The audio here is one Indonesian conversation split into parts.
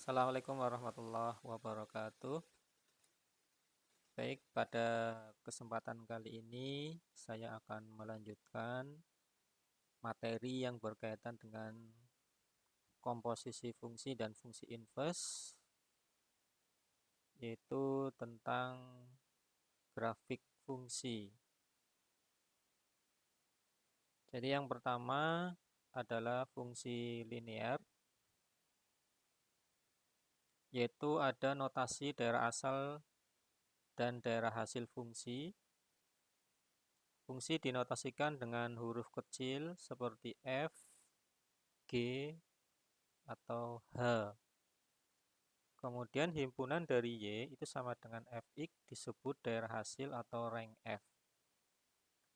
Assalamualaikum warahmatullahi wabarakatuh. Baik, pada kesempatan kali ini saya akan melanjutkan materi yang berkaitan dengan komposisi fungsi dan fungsi inverse, yaitu tentang grafik fungsi. Jadi yang pertama adalah fungsi linear, yaitu ada notasi daerah asal dan daerah hasil fungsi. Fungsi dinotasikan dengan huruf kecil seperti F, G, atau H. Kemudian himpunan dari Y itu sama dengan Fx disebut daerah hasil atau rank F.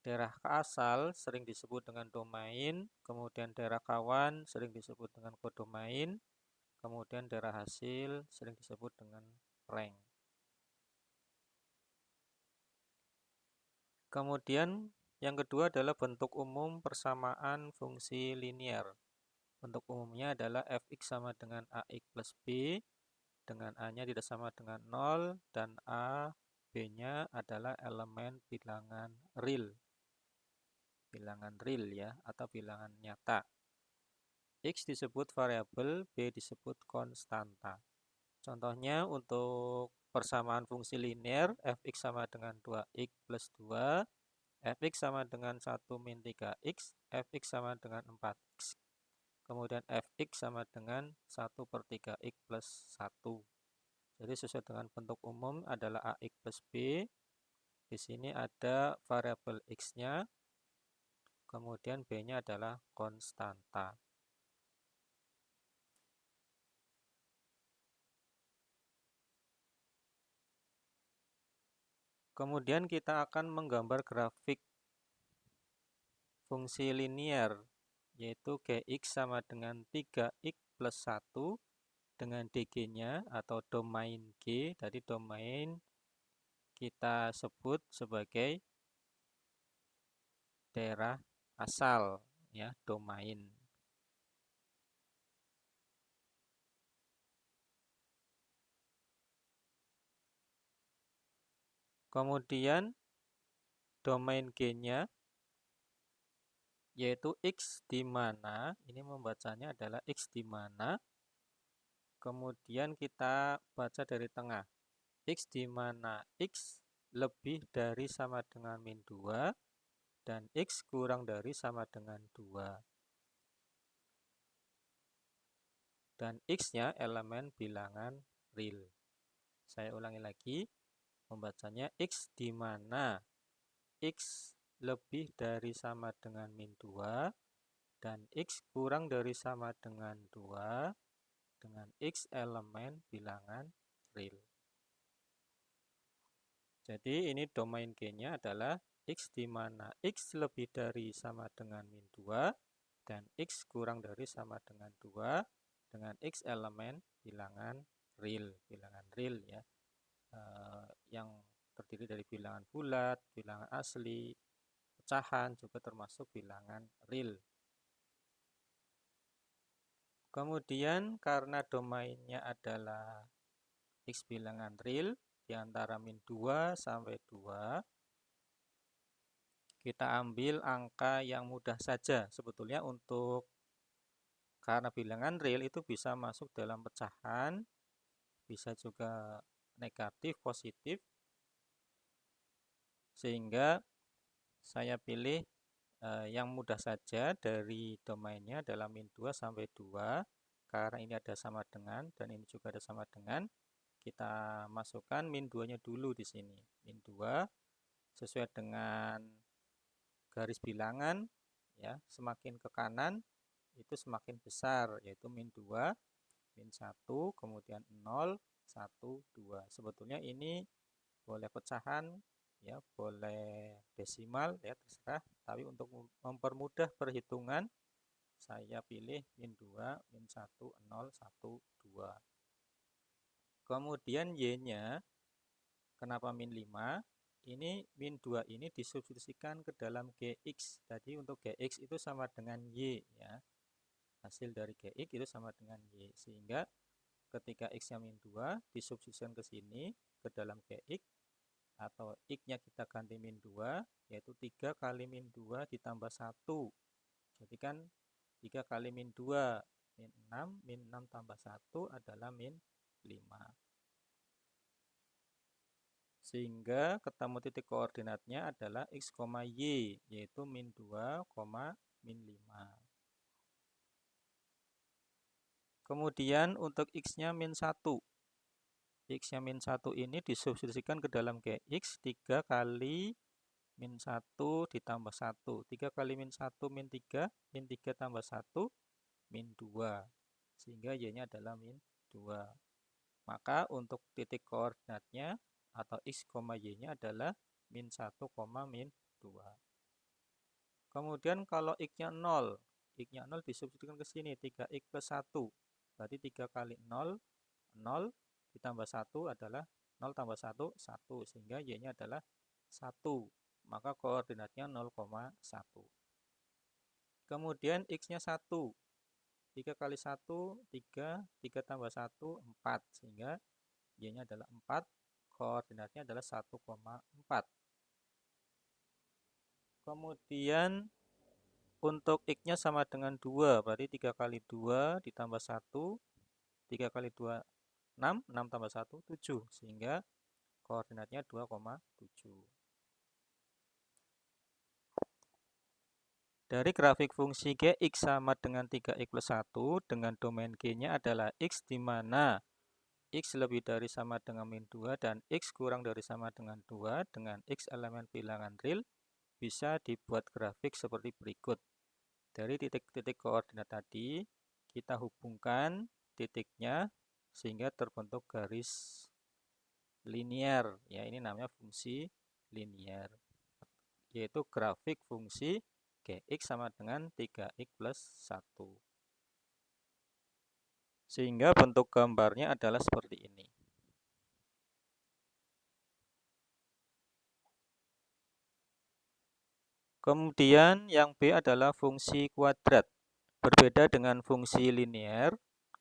Daerah asal sering disebut dengan domain, kemudian daerah kawan sering disebut dengan kodomain, kemudian daerah hasil sering disebut dengan rank. Kemudian yang kedua adalah bentuk umum persamaan fungsi linear. Bentuk umumnya adalah Fx sama dengan Ax plus B, dengan A-nya tidak sama dengan 0, dan A, B-nya adalah elemen bilangan real. Bilangan real ya, atau bilangan nyata. X disebut variabel, B disebut konstanta. Contohnya untuk persamaan fungsi linear, Fx sama dengan 2x plus 2, Fx sama dengan 1 min 3x, Fx sama dengan 4x. Kemudian Fx sama dengan 1 per 3x plus 1. Jadi sesuai dengan bentuk umum adalah Ax plus B. Di sini ada variabel X-nya, kemudian B-nya adalah konstanta. Kemudian kita akan menggambar grafik fungsi linear, yaitu Gx sama dengan 3x plus 1 dengan dg-nya atau domain G. Tadi domain kita sebut sebagai daerah asal, ya, domain. Kemudian domain G-nya yaitu X di mana, ini membacanya adalah X di mana, kemudian kita baca dari tengah, X di mana X lebih dari sama dengan min 2, dan X kurang dari sama dengan 2. Dan X-nya elemen bilangan real. Saya ulangi lagi, membacanya X di mana X lebih dari sama dengan min 2, dan X kurang dari sama dengan 2, dengan X elemen bilangan real. Jadi ini domain G-nya adalah X di mana X lebih dari sama dengan min 2, dan X kurang dari sama dengan 2, dengan X elemen bilangan real ya, yang terdiri dari bilangan bulat, bilangan asli, pecahan, juga termasuk bilangan real. Kemudian karena domainnya adalah X bilangan real di antara min 2 sampai 2, kita ambil angka yang mudah saja. Sebetulnya karena bilangan real itu bisa masuk dalam pecahan, bisa juga negatif, positif, sehingga saya pilih yang mudah saja dari domainnya adalah min 2 sampai 2, karena ini ada sama dengan dan ini juga ada sama dengan. Kita masukkan min 2-nya dulu di sini. Min 2 sesuai dengan garis bilangan ya, semakin ke kanan itu semakin besar, yaitu min 2, min 1, kemudian 0, 1, 2. Sebetulnya ini boleh pecahan ya, boleh desimal ya, terserah, tapi untuk mempermudah perhitungan saya pilih min 2, min 1, 0, 1, 2. Kemudian Y-nya kenapa min 5? Ini min 2 ini disubstitusikan ke dalam Gx. Tadi untuk Gx itu sama dengan Y ya. Hasil dari Gx itu sama dengan Y. Sehingga ketika X-nya min 2, disubstitusikan ke sini, ke dalam Gx, atau X-nya kita ganti min 2, yaitu 3 kali min 2 ditambah 1. Jadi kan 3 kali min 2, min 6 tambah 1 adalah min 5. Sehingga ketemu titik koordinatnya adalah X, Y, yaitu min 2, min 5. Kemudian untuk X-nya min 1. X-nya min 1 ini disubstitusikan ke dalam Gx 3 kali min 1 ditambah 1. 3 kali min 1 min 3, min 3 tambah 1, min 2. Sehingga Y-nya adalah min 2. Maka untuk titik koordinatnya atau X, Y-nya adalah min 1, min 2. Kemudian kalau X-nya 0, X-nya 0 disubstitusikan ke sini, 3X plus 1. Berarti 3 kali 0, 0 ditambah 1 adalah 0 tambah 1, 1. Sehingga Y-nya adalah 1. Maka koordinatnya 0,1. Kemudian X-nya 1. 3 kali 1, 3. 3 tambah 1, 4. Sehingga Y-nya adalah 4. Koordinatnya adalah 1,4. Kemudian untuk X-nya sama dengan 2. Berarti 3 kali 2 ditambah 1. 3 kali 2, 6. 6 tambah 1, 7. Sehingga koordinatnya 2,7. Dari grafik fungsi Gx sama dengan 3x plus 1 dengan domain G-nya adalah X, di mana X lebih dari sama dengan min 2 dan X kurang dari sama dengan 2 dengan X elemen bilangan real, bisa dibuat grafik seperti berikut. Dari titik-titik koordinat tadi, kita hubungkan titiknya sehingga terbentuk garis linier. Ya, ini namanya fungsi linier, yaitu grafik fungsi Gx sama dengan 3x plus 1. Sehingga bentuk gambarnya adalah seperti ini. Kemudian yang B adalah fungsi kuadrat. Berbeda dengan fungsi linier,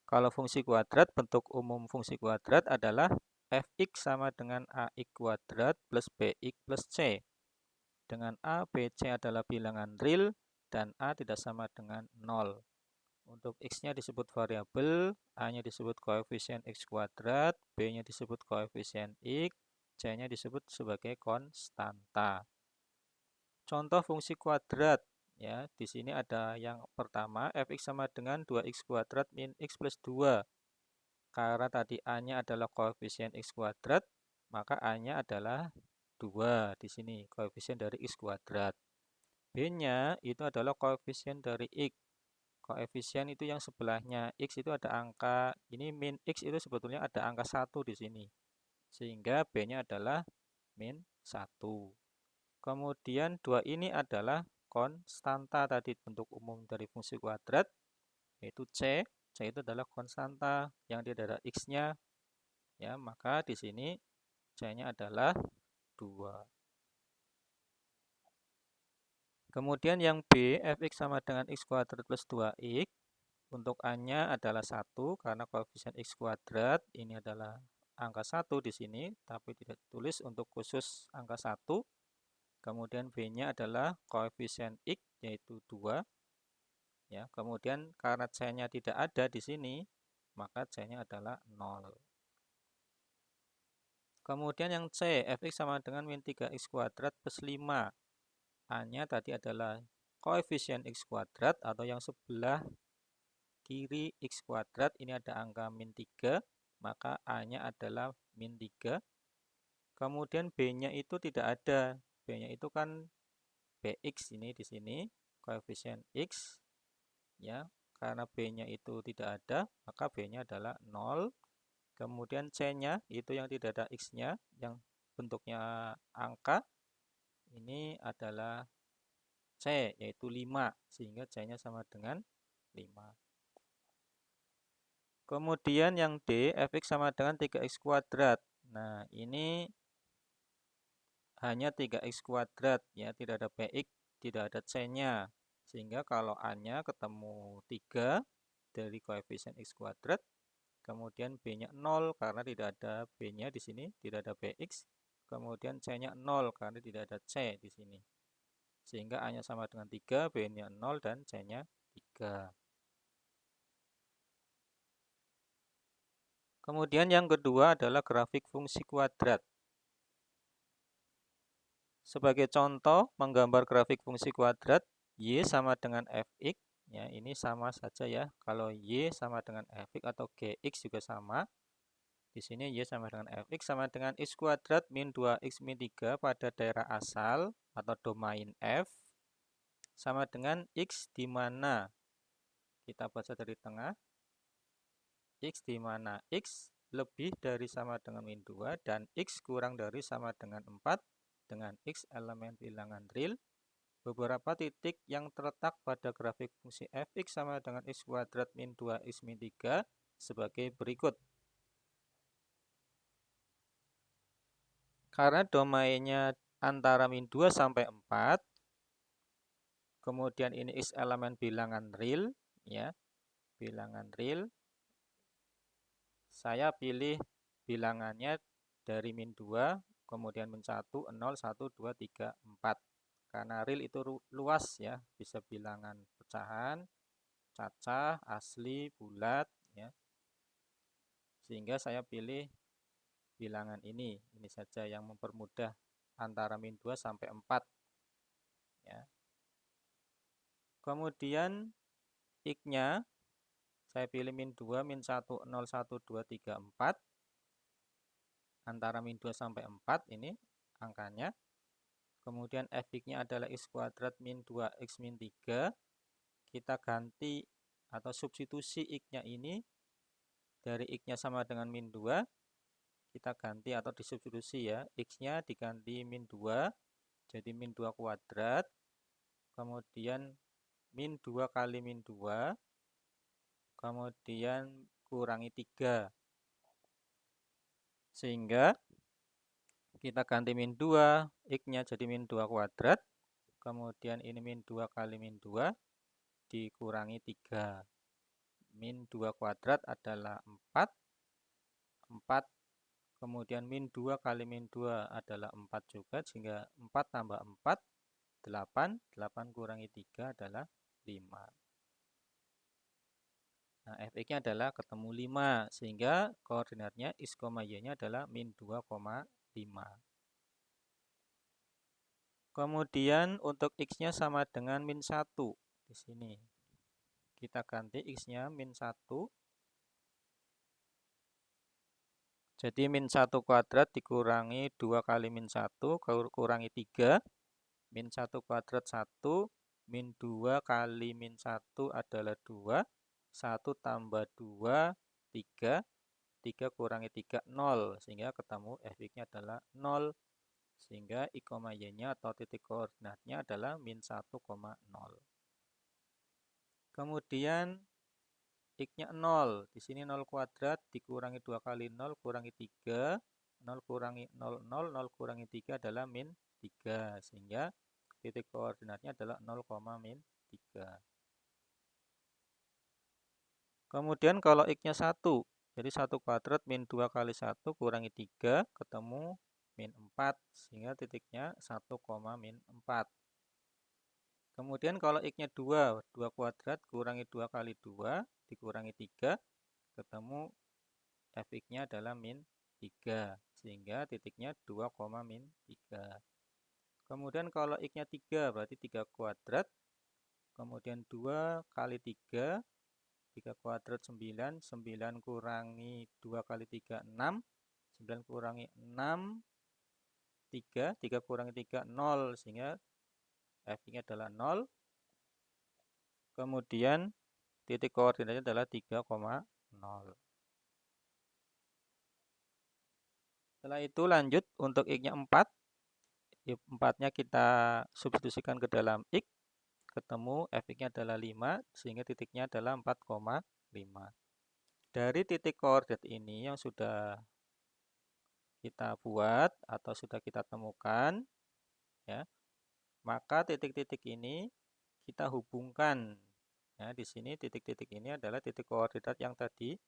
kalau fungsi kuadrat, bentuk umum fungsi kuadrat adalah fx sama dengan ax kuadrat plus bx plus c. Dengan a, b, c adalah bilangan real dan a tidak sama dengan 0. Untuk x-nya disebut variabel, a-nya disebut koefisien x kuadrat, b-nya disebut koefisien x, c-nya disebut sebagai konstanta. Contoh fungsi kuadrat, ya, di sini ada yang pertama, fx sama dengan 2x kuadrat min x plus 2. Karena tadi a-nya adalah koefisien x kuadrat, maka a-nya adalah 2 di sini, koefisien dari x kuadrat. B-nya itu adalah koefisien dari x. Koefisien itu yang sebelahnya x itu ada angka, ini min x itu sebetulnya ada angka 1 di sini. Sehingga B-nya adalah min 1. Kemudian 2 ini adalah konstanta tadi, bentuk umum dari fungsi kuadrat, yaitu C. C itu adalah konstanta yang dia ada x-nya. Ya, maka di sini C-nya adalah 2. Kemudian yang B, fx sama dengan x kuadrat plus 2x. Untuk A-nya adalah 1 karena koefisien x kuadrat ini adalah angka 1 di sini, tapi tidak ditulis untuk khusus angka 1. Kemudian B-nya adalah koefisien x yaitu 2. Ya, kemudian karena C-nya tidak ada di sini, maka C-nya adalah 0. Kemudian yang C, fx sama dengan min 3x kuadrat plus 5. A-nya tadi adalah koefisien x kuadrat atau yang sebelah kiri x kuadrat, ini ada angka min 3, maka A-nya adalah min 3. Kemudian B-nya itu tidak ada. B-nya itu kan Bx ini di sini, koefisien x. Ya, karena B-nya itu tidak ada, maka B-nya adalah 0. Kemudian C-nya itu yang tidak ada x-nya, yang bentuknya angka, ini adalah C, yaitu 5, sehingga C-nya sama dengan 5. Kemudian yang D, fx sama dengan 3x kuadrat. Nah, ini hanya 3x kuadrat, ya, tidak ada bx, tidak ada C-nya. Sehingga kalau A-nya ketemu 3 dari koefisien x kuadrat, kemudian B-nya 0 karena tidak ada B-nya di sini, tidak ada BX, kemudian C-nya 0 karena tidak ada C di sini. Sehingga A-nya sama dengan 3, B-nya 0, dan C-nya 3. Kemudian yang kedua adalah grafik fungsi kuadrat. Sebagai contoh, menggambar grafik fungsi kuadrat, Y sama dengan Fx, ya ini sama saja ya. Kalau Y sama dengan Fx atau Gx juga sama. Di sini Y sama dengan Fx sama dengan X kuadrat min 2X min 3 pada daerah asal atau domain F sama dengan X di mana kita baca dari tengah, X di mana X lebih dari sama dengan min 2 dan X kurang dari sama dengan 4 dengan X elemen bilangan real. Beberapa titik yang terletak pada grafik fungsi Fx sama dengan X kuadrat min 2X min 3 sebagai berikut. Karena domainnya antara min 2 sampai 4, kemudian ini X elemen bilangan real, ya, bilangan real. Saya pilih bilangannya dari min 2, kemudian min 1, 0, 1, 2, 3, 4. Karena real itu luas ya, bisa bilangan pecahan, cacah, asli, bulat, ya. Sehingga saya pilih bilangan ini saja yang mempermudah antara min 2 sampai 4. Ya. Kemudian X-nya saya pilih min 2, min 1, 0, 1, 2, 3, 4. Antara min 2 sampai 4 ini angkanya. Kemudian Fx-nya adalah X kuadrat min 2X min 3. Kita ganti atau substitusi X-nya ini dari X-nya sama dengan min 2. Kita ganti atau disubstitusi ya. X-nya diganti min 2. Jadi min 2 kuadrat. Kemudian min 2 kali min 2, kemudian kurangi 3. Sehingga kita ganti min 2, X-nya jadi min 2 kuadrat, kemudian ini min 2 kali min 2, dikurangi 3. Min 2 kuadrat adalah 4, 4, kemudian min 2 kali min 2 adalah 4 juga, sehingga 4 tambah 4, 8, 8 kurangi 3 adalah 5. Nah, Fx-nya adalah ketemu 5, sehingga koordinatnya X, Y-nya adalah min 2,5. Kemudian untuk X-nya sama dengan min 1. Di sini kita ganti X-nya min 1. Jadi min 1 kuadrat dikurangi 2 kali min 1, kurangi 3. Min 1 kuadrat 1, min 2 kali min 1 adalah 2. 1 tambah 2, 3. 3 kurangi 3, 0. Sehingga ketemu Fx-nya adalah 0. Sehingga I, Y-nya atau titik koordinatnya adalah min 1,0. Kemudian X-nya 0. Di sini 0 kuadrat dikurangi 2 kali 0, kurangi 3. 0 kurangi 0, 0. 0 kurangi 3 adalah min 3. Sehingga titik koordinatnya adalah 0, min 3. Kemudian kalau X-nya 1, jadi 1 kuadrat min 2 kali 1 kurangi 3, ketemu min 4, sehingga titiknya 1, min 4. Kemudian kalau X-nya 2, 2 kuadrat kurangi 2 kali 2, dikurangi 3, ketemu Fx-nya adalah min 3, sehingga titiknya 2, min 3. Kemudian kalau X-nya 3, berarti 3 kuadrat, kemudian 2 kali 3, 3 kuadrat 9, 9 kurangi 2 kali 3, 6, 9 kurangi 6, 3, 3 kurangi 3, 0, sehingga Fx-nya adalah 0. Kemudian titik koordinatnya adalah 3,0. Setelah itu lanjut untuk X-nya 4. 4-nya kita substitusikan ke dalam X, ketemu Fx-nya adalah 5, sehingga titiknya adalah 4,5. Dari titik koordinat ini yang sudah kita buat atau sudah kita temukan, ya, maka titik-titik ini kita hubungkan. Ya, di sini titik-titik ini adalah titik koordinat yang tadi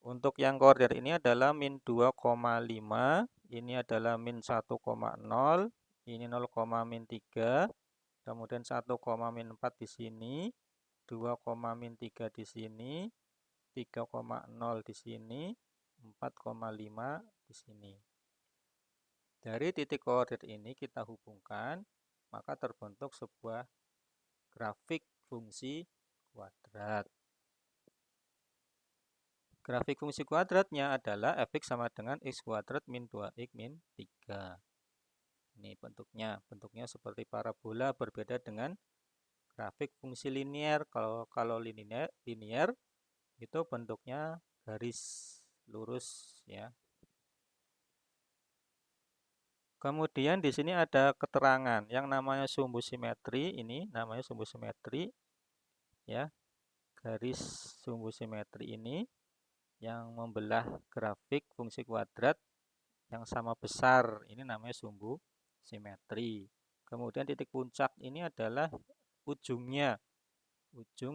Untuk yang koordinat ini adalah min 2,5, ini adalah min 1,0, ini 0, min 3, kemudian 1, min 4 di sini, 2, min 3 di sini, 3,0 di sini, 4,5 di sini. Dari titik koordinat ini kita hubungkan, maka terbentuk sebuah grafik fungsi kuadrat. Grafik fungsi kuadratnya adalah fx sama dengan x kuadrat min 2x min 3. Ini bentuknya. Bentuknya seperti parabola, berbeda dengan grafik fungsi linier. Kalau linier itu bentuknya garis lurus ya. Kemudian di sini ada keterangan yang namanya sumbu simetri, ini namanya sumbu simetri ya. Garis sumbu simetri ini yang membelah grafik fungsi kuadrat yang sama besar, ini namanya sumbu simetri. Kemudian titik puncak ini adalah ujung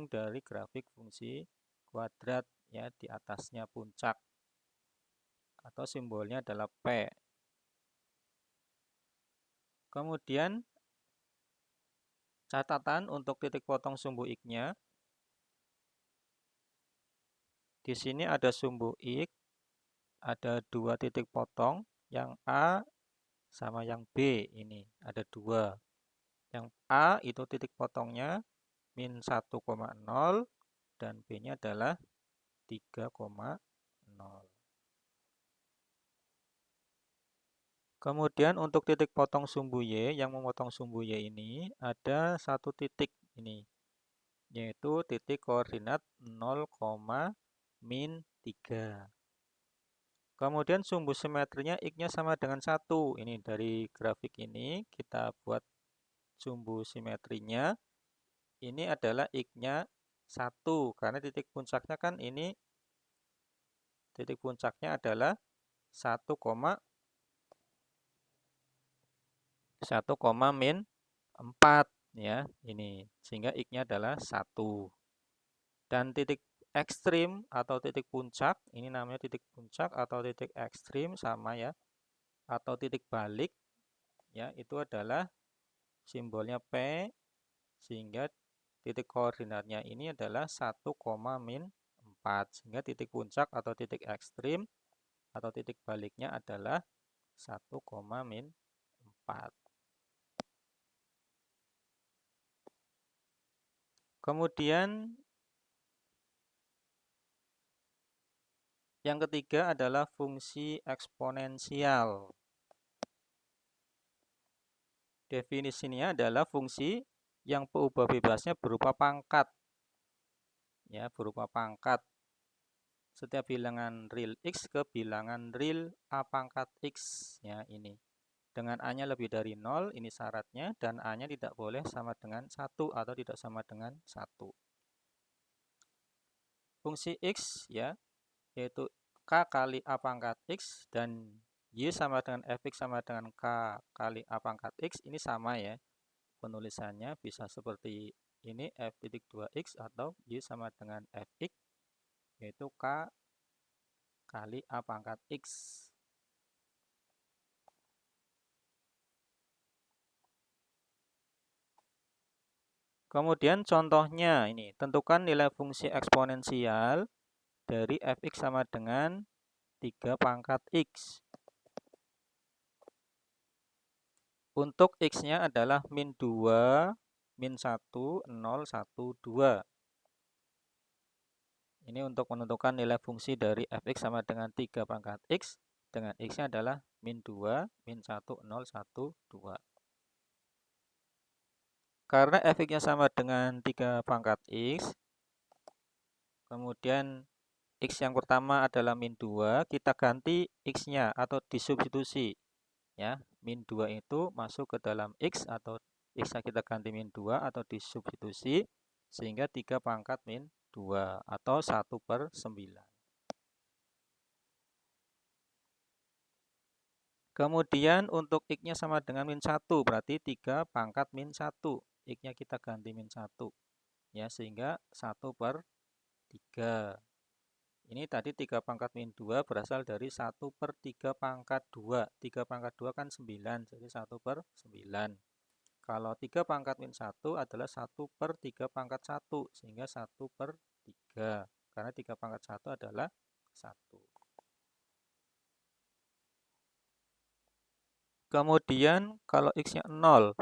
dari grafik fungsi kuadrat ya, di atasnya puncak atau simbolnya adalah P. Kemudian catatan untuk titik potong sumbu X-nya. Di sini ada sumbu X, ada 2 titik potong, yang A sama yang B, ini ada 2. Yang A itu titik potongnya min 1,0 dan B-nya adalah 3,0. Kemudian untuk titik potong sumbu Y, yang memotong sumbu Y ini ada 1 titik ini, yaitu titik koordinat 0, min 3. Kemudian sumbu simetrinya X-nya sama dengan 1. Ini dari grafik ini kita buat sumbu simetrinya. Ini adalah X-nya 1, karena titik puncaknya kan ini, titik puncaknya adalah 1, min 4 ya, ini. Sehingga X-nya adalah 1. Dan titik ekstrim atau titik puncak, ini namanya titik puncak atau titik ekstrim sama ya, atau titik balik ya, itu adalah simbolnya P, sehingga titik koordinatnya ini adalah 1, min 4. Sehingga titik puncak atau titik ekstrim atau titik baliknya adalah 1, min 4. Kemudian yang ketiga adalah fungsi eksponensial. Definisinya adalah fungsi yang peubah bebasnya berupa pangkat. Ya, berupa pangkat. Setiap bilangan real X ke bilangan real A pangkat X. Ya, ini. Dengan A-nya lebih dari 0, ini syaratnya, dan A-nya tidak boleh sama dengan 1 atau tidak sama dengan 1. Fungsi X ya, yaitu K kali A pangkat X, dan Y sama dengan Fx sama dengan K kali A pangkat X, ini sama ya. Penulisannya bisa seperti ini, F titik 2X atau Y sama dengan Fx, yaitu K kali A pangkat X. Kemudian contohnya ini, tentukan nilai fungsi eksponensial dari Fx sama dengan 3 pangkat X. Untuk X-nya adalah min 2, min 1, 0, 1, 2. Ini untuk menentukan nilai fungsi dari Fx sama dengan 3 pangkat X, dengan X-nya adalah min 2, min 1, 0, 1, 2. Karena Fx-nya sama dengan 3 pangkat X, kemudian X yang pertama adalah min 2, kita ganti X-nya atau disubstitusi. Ya, min 2 itu masuk ke dalam X atau X-nya kita ganti min 2 atau disubstitusi, sehingga 3 pangkat min 2 atau 1/9. Kemudian untuk X-nya sama dengan min 1, berarti 3 pangkat min 1. X-nya kita ganti min 1. Ya, sehingga 1/3. Ini tadi 3 pangkat min 2 berasal dari 1 per 3 pangkat 2. 3 pangkat 2 kan 9, jadi 1 per 9. Kalau 3 pangkat min 1 adalah 1 per 3 pangkat 1, sehingga 1 per 3. Karena 3 pangkat 1 adalah 1. Kemudian kalau x-nya 0,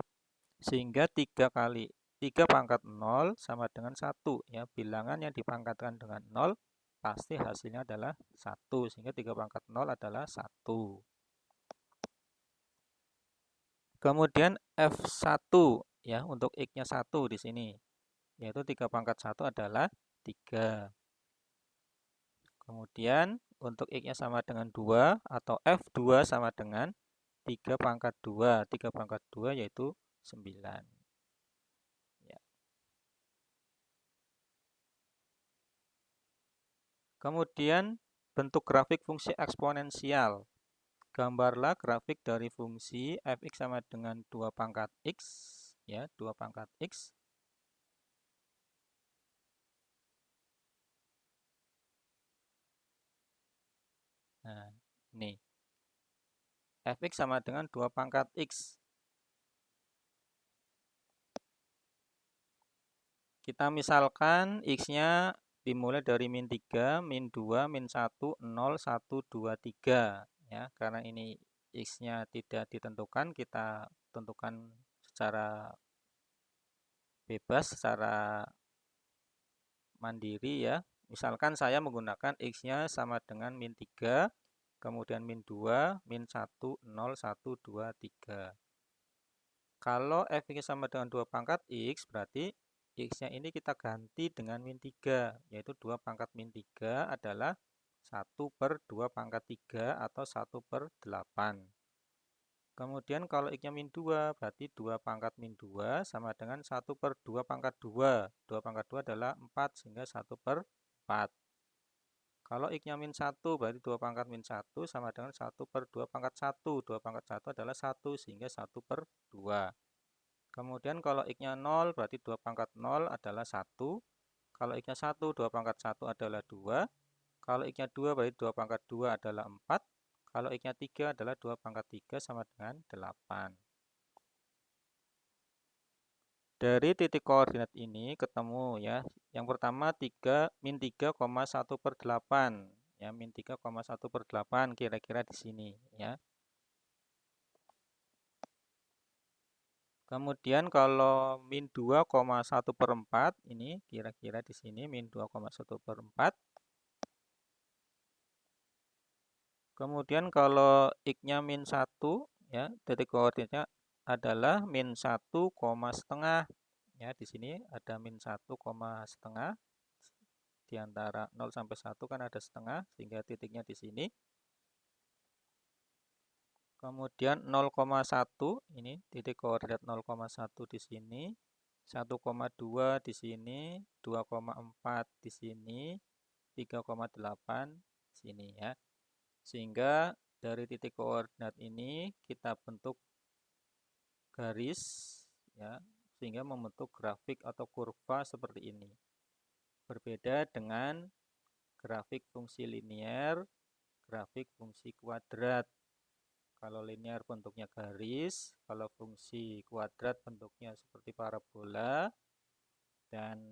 sehingga 3 kali 3 pangkat 0 sama dengan 1. Ya, bilangan yang dipangkatkan dengan 0 pasti hasilnya adalah 1. Sehingga 3 pangkat 0 adalah 1. Kemudian F1 ya, untuk X-nya 1 di sini. Yaitu 3 pangkat 1 adalah 3. Kemudian untuk X-nya sama dengan 2 atau F2 sama dengan 3 pangkat 2. 3 pangkat 2 yaitu 9. Ya. Kemudian bentuk grafik fungsi eksponensial. Gambarlah grafik dari fungsi fx sama dengan 2 pangkat x, ya, 2 pangkat x. Nah, ini. Fx sama dengan 2 pangkat x. Kita misalkan x-nya dimulai dari min 3, min 2, min 1, 0, 1, 2, 3. Ya, karena ini x-nya tidak ditentukan, kita tentukan secara bebas, secara mandiri ya. Misalkan saya menggunakan x-nya sama dengan min 3, kemudian min 2, min 1, 0, 1, 2, 3. Kalau f-nya sama dengan 2 pangkat x, berarti x-nya ini kita ganti dengan min 3, yaitu 2 pangkat min 3 adalah 1 per 2 pangkat 3 atau 1 per 8. Kemudian kalau x-nya min 2, berarti 2 pangkat min 2 sama dengan 1 per 2 pangkat 2. 2 pangkat 2 adalah 4, sehingga 1 per 4. Kalau x-nya min 1, berarti 2 pangkat min 1 sama dengan 1 per 2 pangkat 1. 2 pangkat 1 adalah 1, sehingga 1 per 2. Kemudian kalau x-nya 0, berarti 2 pangkat 0 adalah 1. Kalau x-nya 1, 2 pangkat 1 adalah 2. Kalau x-nya 2, berarti 2 pangkat 2 adalah 4. Kalau x-nya 3 adalah 2 pangkat 3 sama dengan 8. Dari titik koordinat ini ketemu ya. Yang pertama min 3,1 per 8. Ya, min 3,1 per 8 kira-kira di sini ya. Kemudian kalau min 2,1 per 4, ini kira-kira di sini min 2,1 per 4. Kemudian kalau x-nya min 1, ya, titik koordinatnya adalah min 1, setengah. Ya, di sini ada min 1, setengah. Di antara 0 sampai 1 kan ada setengah, sehingga titiknya di sini. Kemudian 0,1, ini titik koordinat 0,1 di sini. 1,2 di sini, 2,4 di sini, 3,8 di sini ya. Sehingga dari titik koordinat ini kita bentuk garis ya, sehingga membentuk grafik atau kurva seperti ini. Berbeda dengan grafik fungsi linear, grafik fungsi kuadrat. Kalau linear bentuknya garis, kalau fungsi kuadrat bentuknya seperti parabola, dan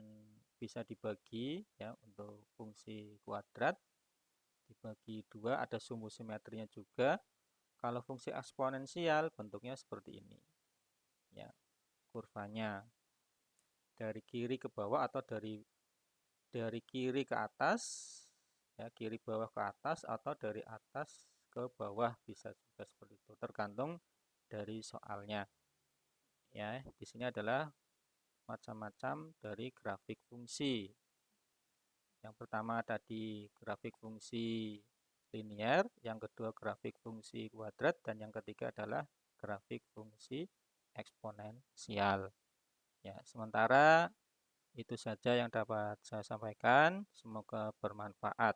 bisa dibagi ya, untuk fungsi kuadrat dibagi 2, ada sumbu simetrinya juga. Kalau fungsi eksponensial bentuknya seperti ini ya, kurvanya dari kiri ke bawah atau dari kiri ke atas ya, kiri bawah ke atas, atau dari atas ke bawah, bisa juga seperti itu, tergantung dari soalnya ya. Di sini adalah macam-macam dari grafik fungsi. Yang pertama tadi grafik fungsi linear, yang kedua grafik fungsi kuadrat, dan yang ketiga adalah grafik fungsi eksponensial. Ya, sementara itu saja yang dapat saya sampaikan. Semoga bermanfaat.